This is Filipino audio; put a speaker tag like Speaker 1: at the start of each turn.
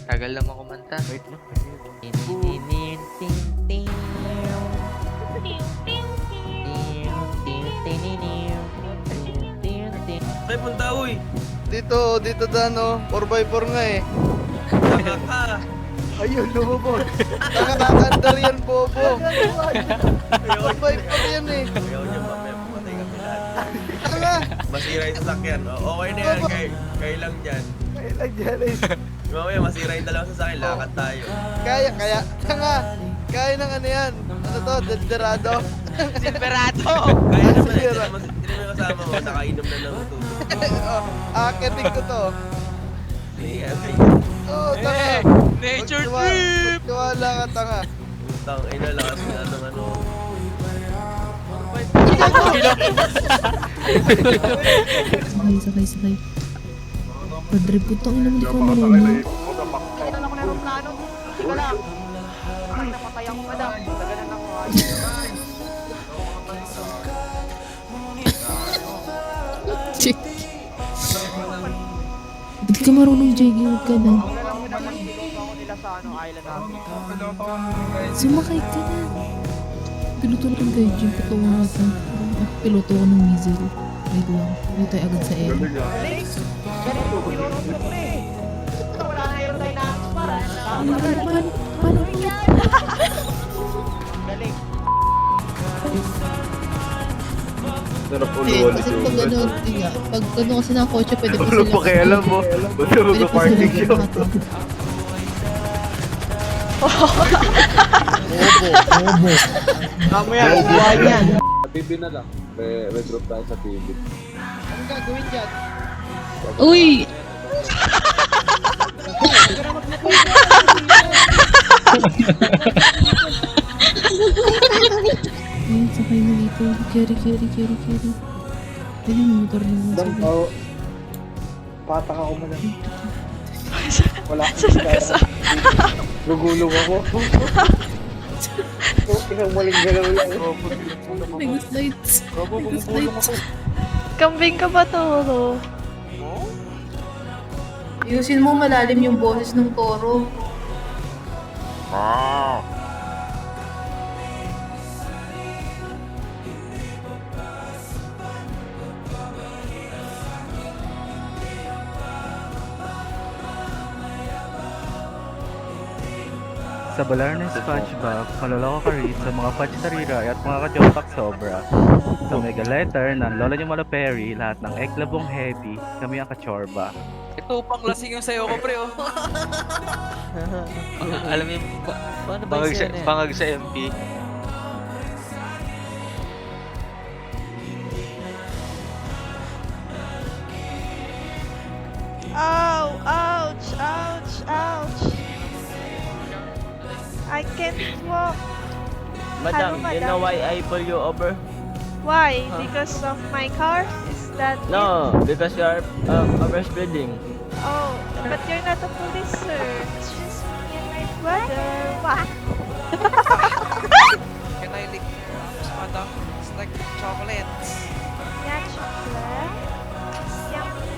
Speaker 1: Tagal naman kumanta.
Speaker 2: Wait lang.
Speaker 3: Ay, punta, uy!
Speaker 4: Dito Dano, 4x4 nga eh.
Speaker 3: Saka ka!
Speaker 4: Ayun, lumubog. Nakakandar yan, bobo. 4x4 yan eh.
Speaker 3: Ayaw niya ba, may patay kami lahat.
Speaker 4: Tanga!
Speaker 3: Masira yung sasakyan. Okay na yan, kayo lang dyan.
Speaker 4: Kailan dyan eh.
Speaker 3: Mamaya masira yung dalawang sasakyan, lakad tayo.
Speaker 4: Kaya, tanga! Kaya ng ano yan? Ano to, Desperado?
Speaker 1: Silverado!
Speaker 3: Kaya naman,
Speaker 4: Masira.
Speaker 3: hindi naman kasama mo, nakainom na ng tutulog.
Speaker 4: Akitin ko to. Oo, tanga.
Speaker 1: Nature
Speaker 4: Magtiwala-
Speaker 1: trip!
Speaker 4: Magtiwala ka, tanga.
Speaker 3: Utang, ina, lakas na ng ano.
Speaker 5: Sakay. Padrip ko tong ina mo, di ko marunong.
Speaker 6: Kailan ako ng aeroplano? Sige lang. Ay, napatay ako madam. Tagalan ako.
Speaker 5: Check. Ba't ka marunong, Jiggy? Huwag ka na.
Speaker 6: Wala lang pinapagpilong ako nila sa island namin.
Speaker 5: Sumakay ka na. Piloto na kang gaijin. Piloto natin. Piloto ko ng missile. Wait lang. Wait tayo agad sa air.
Speaker 6: Ganito, pinurot ko eh. Wala na yung tayo na para.
Speaker 5: Paano?
Speaker 6: Galing.
Speaker 4: Sarap
Speaker 5: Kasi pag ano, tiga, pag ano kasi ng kotse, pwede pa sila.
Speaker 4: pakialam mo. Basta
Speaker 5: Pwede pa sila
Speaker 4: mag-parking
Speaker 5: Obo.
Speaker 6: Mamaya, kukuha yan.
Speaker 7: PB na lang. May group tayo sa PB.
Speaker 4: Anong gagawin dyan?
Speaker 5: Uy! Ay, sakay mo dito. Carry. Dali mo motor na mo. Sige.
Speaker 7: Patak ako man lang. Wala akong pera. Gugulong ako. Isang maling galaw lang.
Speaker 5: May good lights.
Speaker 8: Kambing ka ba, Toro?
Speaker 5: Ayusin mo malalim yung boses ng toro.
Speaker 2: Sa balar ng SpongeBob, maloloko ka rin sa mga Pachtarira at mga kajotak sobra. Sa mega letter ng Lola niyo Malo Perry, lahat ng eklabong heavy, kami ang kachorba.
Speaker 1: Ito, pang lasing yung sayo ko, pre, oh. Alam mo yung... Paano ba yung sayo na yan? Pangag sa MP.
Speaker 8: Ow! Ouch! I can't walk.
Speaker 6: Madam,
Speaker 8: Hello,
Speaker 6: you
Speaker 8: madam.
Speaker 6: know why I pull you over?
Speaker 8: Why? Because of my car? Is that it?
Speaker 6: No, because you are overspeeding.
Speaker 8: Oh, but you're not a police, sir. It's just me and my brother. Wah!
Speaker 1: Can I lick your arms, madam? It's like chocolates.
Speaker 8: Yeah, chocolate. Yummy.